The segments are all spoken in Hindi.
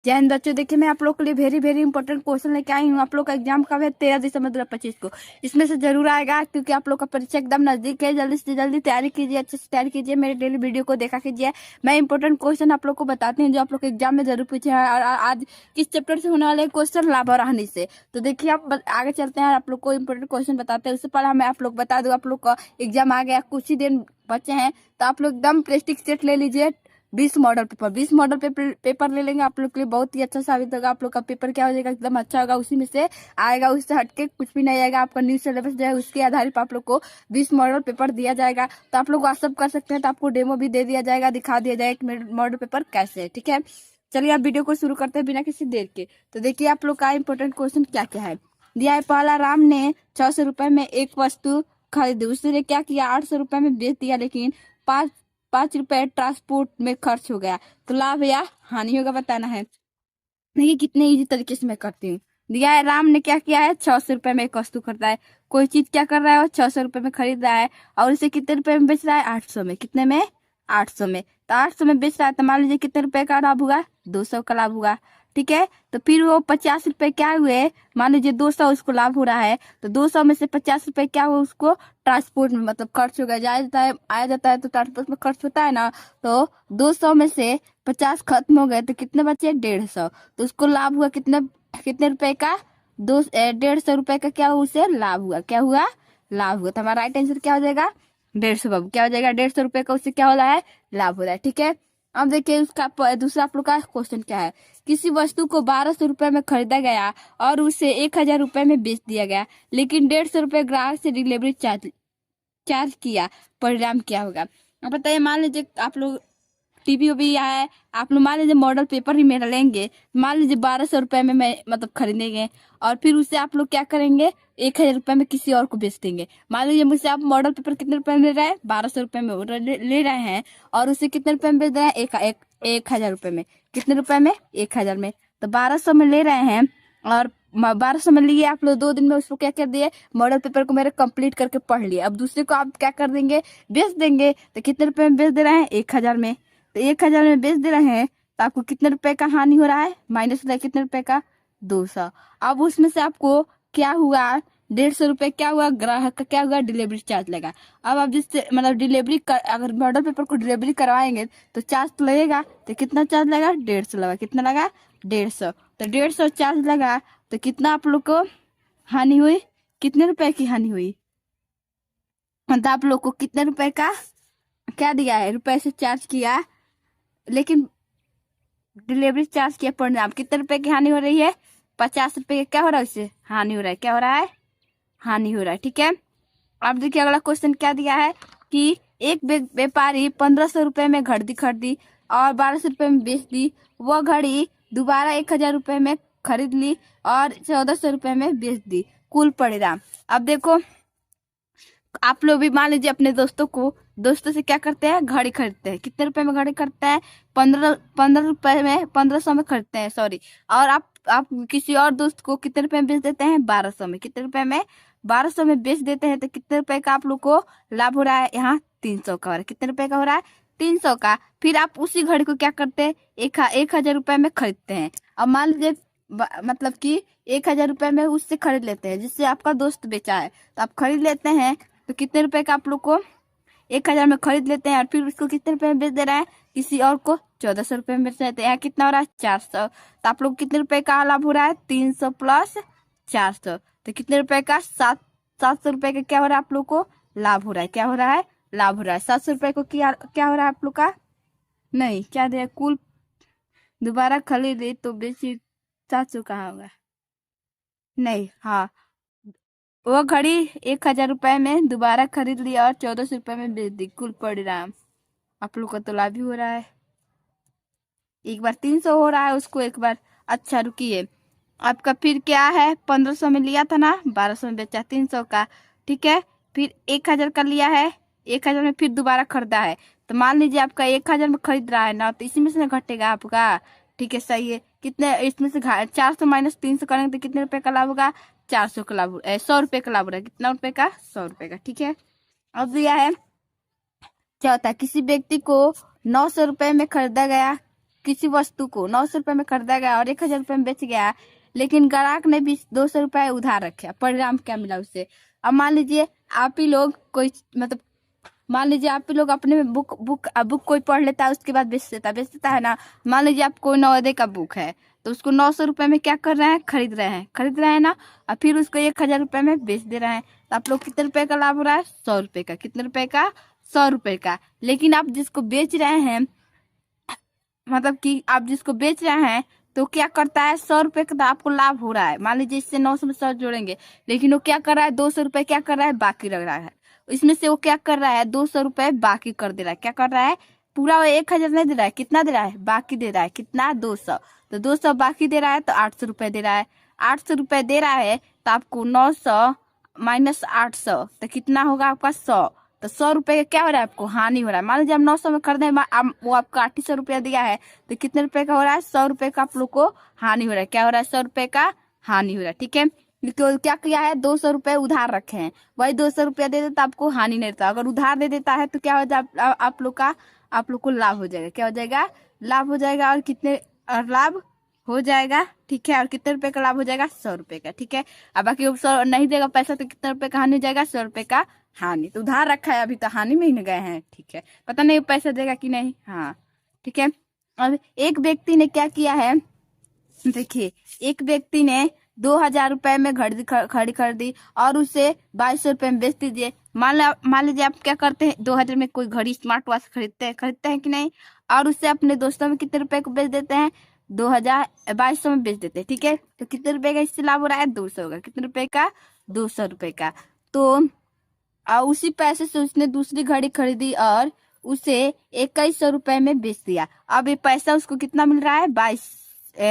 जय हिंद बच्चों, देखिए मैं आप लोग के लिए वेरी वेरी इंपॉर्टेंट क्वेश्चन लेके आई हूँ। आप लोग का एग्जाम कब है? 13 दिसंबर 2025 को। इसमें से जरूर आएगा क्योंकि आप लोग का परीक्षा एकदम नजदीक है। जल्दी से जल्दी तैयारी कीजिए, अच्छे से तैयारी कीजिए, मेरे डेली वीडियो को देखा कीजिए। मैं इंपॉर्टेंट क्वेश्चन आप लोग को बताती हूँ जो आप लोग के एग्जाम में जरूर पूछे हैं। और आज किस चैप्टर से होने वाले क्वेश्चन? लाभ और हानि से। तो देखिए आप आगे चलते हैं और आप लोग को इंपॉर्टेंट क्वेश्चन बताते हैं। उससे पहले मैं आप लोग बता दूँ, आप लोग का एग्जाम आ गया, कुछ ही दिन बचे हैं, तो आप लोग एकदम प्लास्टिक सेट ले लीजिए। 20 मॉडल पेपर पेपर ले लेंगे, आप लोग के लिए बहुत ही अच्छा साबित होगा। आप लोग का पेपर क्या हो जाएगा, एकदम अच्छा होगा, उसी में से आएगा, उससे हटके कुछ भी नहीं आएगा। आपका न्यू सिलेबस जो है उसके आधार पर आप लोग को 20 मॉडल पेपर दिया जाएगा। तो आप लोग व्हाट्सअप कर सकते हैं, तो आपको डेमो भी दे दिया जाएगा, दिखा दिया जाएगा कि मॉडल पेपर कैसे है। ठीक है, चलिए आप वीडियो को शुरू करते हैं बिना किसी देर के। तो देखिए आप लोग का इंपॉर्टेंट क्वेश्चन क्या क्या है दिया है। पहला, राम ने 600 रुपए में एक वस्तु खरीदी, उसने क्या किया, 800 रुपए में बेच दिया, लेकिन 5 रुपए ट्रांसपोर्ट में खर्च हो गया। तो लाभ या हानि होगा, बताना है। देखिए कितने इजी तरीके से मैं करती हूँ। दिया है, राम ने क्या किया है, 600 रुपए में एक वस्तु खरीदा है। कोई चीज क्या कर रहा है, वो 600 रुपए में खरीद रहा है और उसे कितने रुपए में बेच रहा है, 800 में। कितने में? 800 में। तो 800 में बेच रहा है, तो मान लीजिए कितने रुपए का लाभ हुआ, 200 का लाभ हुआ। ठीक है, तो फिर वो 50 रुपए क्या हुए, मान लीजिए 200 उसको लाभ हो रहा है, तो 200 में से 50 रुपए क्या हुआ, उसको ट्रांसपोर्ट में मतलब खर्च हो गया। जाया जाता है, आया जाता है, तो ट्रांसपोर्ट में खर्च होता है ना। तो 200 में से 50 खत्म हो गए, तो कितने बचे, 150। तो उसको लाभ हुआ कितने, कितने रुपए का, 150 रुपए का क्या हुआ, उसे लाभ हुआ। क्या हुआ? लाभ हुआ। तो हमारा राइट आंसर क्या हो जाएगा, 150। बाबू क्या हो जाएगा, 150 रुपए का उससे क्या हो रहा है, लाभ हो रहा है। ठीक है, अब देखिए उसका दूसरा आप लोग का क्वेश्चन क्या है। किसी वस्तु को 1200 रुपए में खरीदा गया और उसे 1000 रुपए में बेच दिया गया, लेकिन 150 रुपए ग्राहक से डिलीवरी चार्ज चार्ज किया। परिणाम क्या होगा? अब बताइए, मान लीजिए आप लोग टीवी भी है, आप लोग मान लीजिए मॉडल पेपर ही मेरा लेंगे, मान लीजिए 1200 रुपए में मैं मतलब खरीदेंगे, और फिर उससे आप लोग क्या करेंगे, 1000 रुपए में किसी और को बेच देंगे। मान लीजिए मुझसे आप मॉडल पेपर कितने रुपए में ले रहे हैं, 1200 रुपए में ले रहे हैं, और उसे कितने रुपए में बेच रहे हैं, 1000 रुपए में। कितने रुपए में? 1000 में। तो 1200 में ले रहे हैं, और 1200 में लिए आप लोग, 2 दिन में उसको क्या कर दिए, मॉडल पेपर को मेरे कंप्लीट करके पढ़ लिए। अब दूसरे को आप क्या कर देंगे, बेच देंगे। तो कितने रुपए में बेच दे रहे हैं, 1000 में। तो 1000 में बेच दे रहे हैं, तो आपको कितने रुपए का हानि हो रहा है, माइनस हो रहा है, कितने रुपए का, 200। अब उसमें से आपको क्या हुआ, 150 रुपए क्या हुआ, ग्राहक का क्या हुआ, डिलीवरी चार्ज लगा। अब आप जिससे मतलब अगर मॉडल पेपर को डिलीवरी करवाएंगे तो चार्ज तो लगेगा। तो कितना चार्ज लगा, 150 लगा। कितना लगा, 150। तो 150 चार्ज लगा, तो कितना आप लोग को हानि हुई, कितने रुपए की हानि हुई, मतलब आप लोग को कितने रुपए का क्या दिया है, रुपए से चार्ज किया, लेकिन डिलीवरी चार्ज किया। परिणाम कितने रुपए की हानि हो रही है, 50 रुपए का क्या हो रहा है, उससे हानि हो रहा है। क्या हो रहा है, हानि हो रहा है। ठीक है, अब देखिए अगला क्वेश्चन क्या दिया है कि एक व्यापारी 1500 रुपए में घड़ी खरीदी और 1200 रुपए में बेच दी। वह घड़ी दोबारा 1000 रुपए में खरीद ली और 1400 रुपए में बेच दी। कुल परिणाम। अब देखो आप लोग भी मान लीजिए अपने दोस्तों से क्या करते हैं, घड़ी खरीदते हैं। कितने रुपए में घड़ी खरीदते हैं, 15 रुपए में, 1500 में खरीदते हैं, सॉरी। और आप किसी और दोस्त को कितने रुपए में बेच देते हैं, 1200 में। कितने रुपए में, 1200 में बेच देते हैं। तो कितने रुपए का आप लोग को लाभ हो रहा है, यहाँ 300 का हो रहा है। कितने रुपए का हो रहा है, 300 का। फिर आप उसी घड़ी को क्या करते हैं, 1000 रुपए में खरीदते हैं। अब मान लीजिए मतलब कि 1000 रुपए में उससे खरीद लेते हैं, जिससे आपका दोस्त बेचा है। तो आप खरीद लेते हैं, तो कितने रुपए का आप लोग को, 1000 में खरीद लेते हैं, और फिर उसको कितने रुपए में बेच दे रहा है, किसी और को 1400 रुपए में बेच देते हैं। यहाँ कितना हो रहा है, 400। तो आप लोग कितने रुपए का लाभ हो रहा है, 300 प्लस 400। तो कितने रुपए का, 700 रुपए का क्या हो रहा है, आप लोग को लाभ हो रहा है। क्या हो रहा है, लाभ हो रहा है। 700 रुपए को क्या हो रहा है आप लोग का, नहीं क्या दे, कुल दोबारा खरीदे तो बेची, 700 कहाँ होगा, नहीं, हाँ, वो घड़ी 1000 रुपए में दोबारा खरीद लिया और 1400 रुपए में बेच दी। कुल परिणाम आप लोग का तो लाभ ही हो रहा है। एक बार 300 हो रहा है उसको, एक बार, अच्छा रुकिए, आपका फिर क्या है, 1500 में लिया था ना, 1200 में बेचा, 300 का। ठीक है, फिर 1000 का लिया है, 1000 में फिर दोबारा खरीदा है। तो मान लीजिए आपका 1000 में खरीद रहा है ना, तो इसी में से ना घटेगा आपका। ठीक है, सही है। कितने इसमें से 400 माइनस 300 करेंगे तो कितने रुपए का लाभ होगा, 400 का लाभ, 100 रुपए का लाभ हो रहा है। कितना रुपए का, 100 रुपए का। ठीक है, अब दिया है, क्या होता है, किसी व्यक्ति को 900 रुपए में खरीदा गया किसी वस्तु को 900 रुपए में खरीदा गया और 1000 रुपए में बेच गया, लेकिन ग्राहक ने भी 200 रुपए उधार रखे, परिणाम क्या मिला उससे। अब मान लीजिए आप ही लोग कोई मतलब मान लीजिए आप ही लोग अपने में बुक कोई पढ़ लेता है, उसके बाद बेच देता है ना। मान लीजिए आप कोई नवोदय का बुक है तो उसको 900 रुपए में क्या कर रहे हैं, खरीद रहे हैं ना, और फिर उसको 1000 रुपए में बेच दे रहे हैं। तो आप लोग कितने रुपए का लाभ हो रहा है, 100 रुपए का। कितने रुपए का, 100 रुपए का। लेकिन आप जिसको बेच रहे हैं, मतलब कि आप जिसको बेच रहे हैं तो क्या करता है, 100 रुपए का तो आपको लाभ हो रहा है। मान लीजिए इससे 900 में 100 जोड़ेंगे, लेकिन वो क्या कर रहा है, 200 रुपए क्या कर रहा है, बाकी रख रहा है। इसमें से वो क्या कर रहा है, 200 रुपए बाकी कर दे रहा है। क्या कर रहा है, पूरा वो 1000 नहीं दे रहा है, कितना दे रहा है, बाकी दे रहा है। कितना, 200। तो 200 बाकी दे रहा है तो 800 रुपए दे रहा है। 800 रुपए दे रहा है तो आपको 900 माइनस 800 तो कितना होगा आपका, 100। तो 100 रुपए का क्या हो रहा है, आपको हानि हो रहा है। मान लीजिए हम 900 में खरीदे, वो आपको 800 रुपया दिया है, तो कितने रुपए का हो रहा है, 100 रुपए का आप लोग को हानि हो रहा है। क्या हो रहा है, 100 रुपए का हानि हो रहा है। ठीक है, तो क्या किया है, 200 रुपए उधार रखे हैं, वही 200 रुपया दे देता आपको हानि नहीं रहता। अगर उधार दे देता है तो क्या हो जाए, आप लोग को लाभ हो जाएगा। क्या हो जाएगा, लाभ हो जाएगा। और कितने, और लाभ हो जाएगा। ठीक है, और कितने रुपए का लाभ हो जाएगा, 100 रुपए का। ठीक है, अब बाकी 100 नहीं देगा पैसा तो कितने रुपए का हानि हो जाएगा, 100 रुपए का हानि। तो उधार रखा है, अभी तो हानि में ही न गए हैं। ठीक है, पता नहीं पैसा देगा कि नहीं। हाँ ठीक है। अब एक व्यक्ति ने क्या किया है, देखिए एक व्यक्ति ने 2000 रुपए में घड़ी खरीदी और उसे 2200 रुपए में बेच दीजिए। मान लीजिए आप क्या करते हैं, 2000 में कोई घड़ी स्मार्ट वॉच खरीदते हैं कि नहीं, और उससे अपने दोस्तों में कितने रुपए को बेच देते हैं, 2200 में बेच देते हैं। ठीक है, तो कितने रुपए का इससे लाभ हो रहा है, 200 का। कितने रुपए का, 200 रुपए का। तो उसी पैसे से उसने दूसरी घड़ी खरीदी और उसे 2100 रुपए में बेच दिया। अब ये पैसा उसको कितना मिल रहा है, 22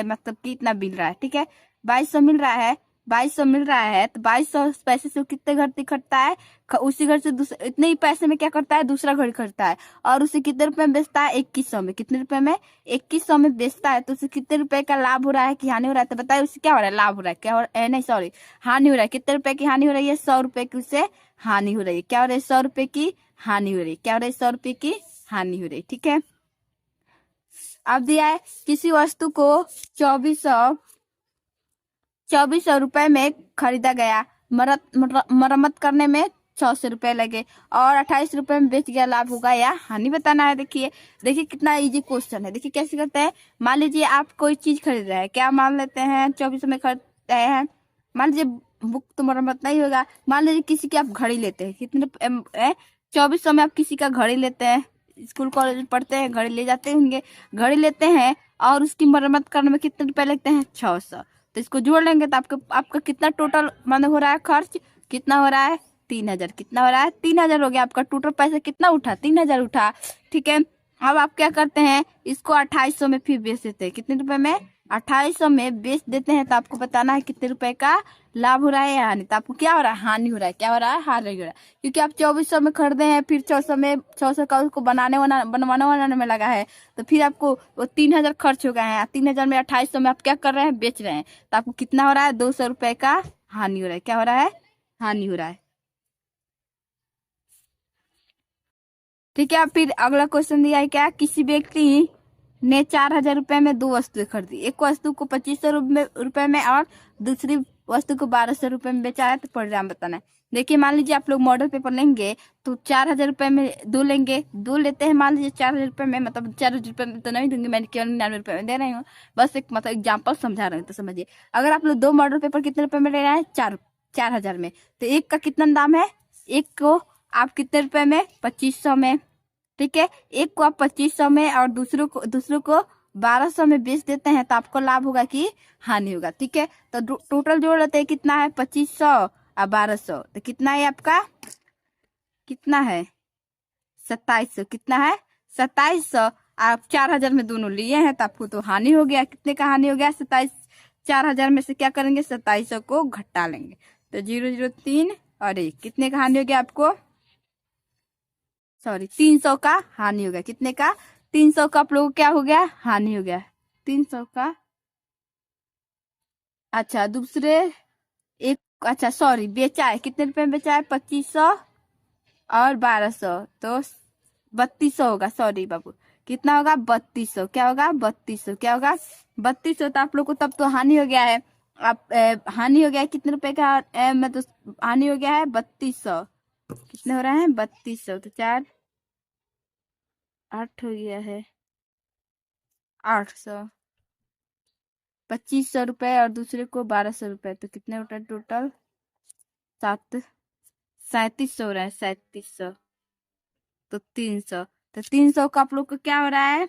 मतलब कितना मिल रहा है। ठीक है, 2200 मिल रहा है। 2200 मिल रहा है तो 2200 पैसे से वो कितने घर खरीदता है, उसी घर से दूसरे इतने ही पैसे में क्या करता है, दूसरा घर खरीदता है और उसे कितने रुपए में बेचता है, 2100 में। कितने रुपए में, 2100 में बेचता है। तो उसे कितने रुपए का लाभ हो रहा है कि हानि हो रहा है, तो बताइए उसे क्या हो रहा है, लाभ हो रहा है, क्या हो रहा है, नहीं सॉरी, हानि हो रहा है। कितने रुपए की हानि हो रही है, 100 रुपए की उसे हानि हो रही है। क्या हो रहा है, 100 रुपए की हानि हो रही है। क्या हो रहा है, 100 रुपए की हानि हो रही है। ठीक है, अब दिया है किसी वस्तु को 2400 रुपए में खरीदा गया, मरम्मत करने में 600 रुपए लगे और 28 रुपए में बेच गया, लाभ होगा या हानि बताना है। देखिए कितना इजी क्वेश्चन है। देखिए कैसे करते हैं, मान लीजिए आप कोई चीज खरीद रहे हैं, क्या मान लेते हैं 2400 में खरीद रहे हैं। मान लीजिए बुक तो मरम्मत नहीं होगा, मान लीजिए किसी की आप घड़ी लेते हैं, कितने 2400 में आप किसी का घड़ी लेते हैं, स्कूल कॉलेज पढ़ते हैं, घड़ी ले जाते होंगे, घड़ी लेते हैं और उसकी मरम्मत करने में कितने रुपए लगते हैं, 600। तो इसको जोड़ लेंगे तो आपका कितना टोटल मतलब हो रहा है खर्च, कितना हो रहा है, 3000। कितना हो रहा है, 3000 हो गया। आपका टोटल पैसा कितना उठा, 3000 उठा। ठीक है, अब आप क्या करते हैं, इसको 2800 में फिर बेच देते हैं। कितने रुपए में, 2800 में बेच देते हैं। तो आपको बताना है कितने रुपए का लाभ हो रहा है या हानि। तो आपको क्या हो रहा है, हानि हो रहा है। क्या हो रहा है, हानि हो रहा है, क्योंकि आप 2400 में खरीदे हैं, फिर 600 का उसको बनवाने में लगा है, तो फिर आपको वो 3000 खर्च हो गए हैं। 3000 में 2800 में आप क्या कर रहे हैं, बेच रहे हैं। तो आपको कितना हो रहा है, 200 रुपए का हानि हो रहा है। क्या हो रहा है, हानि हो रहा है। ठीक है, फिर अगला क्वेश्चन दिया है क्या, किसी व्यक्ति ने 4000 रुपए में दो वस्तुएं खरीदी। एक वस्तु को 2500 रुपए में और दूसरी वस्तु को 1200 रुपए में बेचा है, तो परिणाम बताना है। देखिए मान लीजिए आप लोग मॉडल पेपर लेंगे तो 4000 रुपए में दो लेंगे, दो लेते हैं। मान लीजिए 4000 रुपए में, मतलब 4000 रुपए में तो नहीं दूंगी, मैंने केवल 99 रुपए में दे रही हूँ, बस एक मतलब एग्जाम्पल समझा रही हूँ तो समझिए। अगर आप लोग दो मॉडल पेपर कितने रुपए में ले रहे हैं, 4000 में, तो एक का कितना दाम है, एक को आप कितने रुपए में, 2500 में। ठीक है, एक को आप 2500 में और दूसरों को 1200 में बेच देते हैं, तो आपको लाभ होगा कि हानि होगा। ठीक है, तो टोटल जोड़ लेते हैं, कितना है, 2500 और 1200, तो कितना है आपका, कितना है, 2700। कितना है, 2700। आप 4000 में दोनों लिए हैं तो आपको तो हानि हो गया। कितने का हानि हो गया, 27। 4000 में से क्या करेंगे, 2700 को घटा लेंगे, तो 003 और 1, कितने का हानि हो गया आपको, सॉरी 300 का हानि हो गया। कितने का, 300 का आप लोगों को क्या हो गया, हानि हो गया, 300 का। अच्छा दूसरे एक, अच्छा सॉरी बेचा है, कितने रुपए में बेचा है, 2500 और 1200, तो 3200 होगा, सॉरी बाबू। कितना होगा 3200। क्या होगा 3200। क्या होगा 3200। तो आप लोग को तब तो हानि हो गया है। आप हानि हो गया है कितने रुपए का, मतलब हानि हो गया है 3200। कितने हो रहे हैं 3200। तो 4 8 हो गया है 800। 2500 रुपए और दूसरे को 1200 रुपए। तो कितने होता है टोटल 7 3700 हो रहा है 3700। तो 300। तो 300 का आप लोग को क्या हो रहा है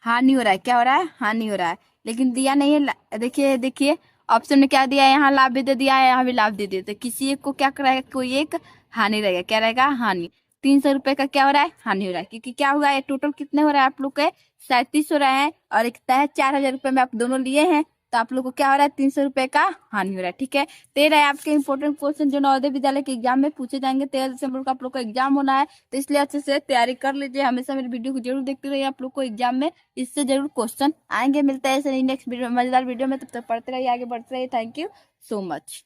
हानि हो रहा है। क्या हो रहा है हानि हो रहा है। लेकिन दिया नहीं है। देखिए देखिए ऑप्शन में क्या दिया है, यहाँ लाभ भी दे दिया है, यहाँ भी लाभ दे दिया। तो किसी एक को क्या कराएगा, कोई एक हानि रहेगा। क्या रहेगा हानि। 300 रुपए का क्या हो रहा है हानि हो रहा है। क्योंकि क्या हुआ है टोटल कितने हो रहा है आप लोग के 37 हो रहा है और एक है 4000 रुपए में आप दोनों लिए हैं। तो आप लोग को क्या हो रहा है 300 रुपए का हानि हो रहा है। ठीक है। 13 है आपके इंपोर्टेंट क्वेश्चन जो नवोदय विद्यालय के एग्जाम में पूछे जाएंगे। 13 दिसंबर को आप लोग का एग्जाम होना है, तो इसलिए अच्छे से तैयारी कर लीजिए। हमेशा मेरी वीडियो को जरूर देखते रहिए, आप लोग को एग्जाम में इससे जरूर क्वेश्चन आएंगे। मिलता है ऐसे नेक्स्ट वीडियो मजेदार वीडियो में, तब तक पढ़ते रहिए, आगे बढ़ते रहिए। Thank you so much.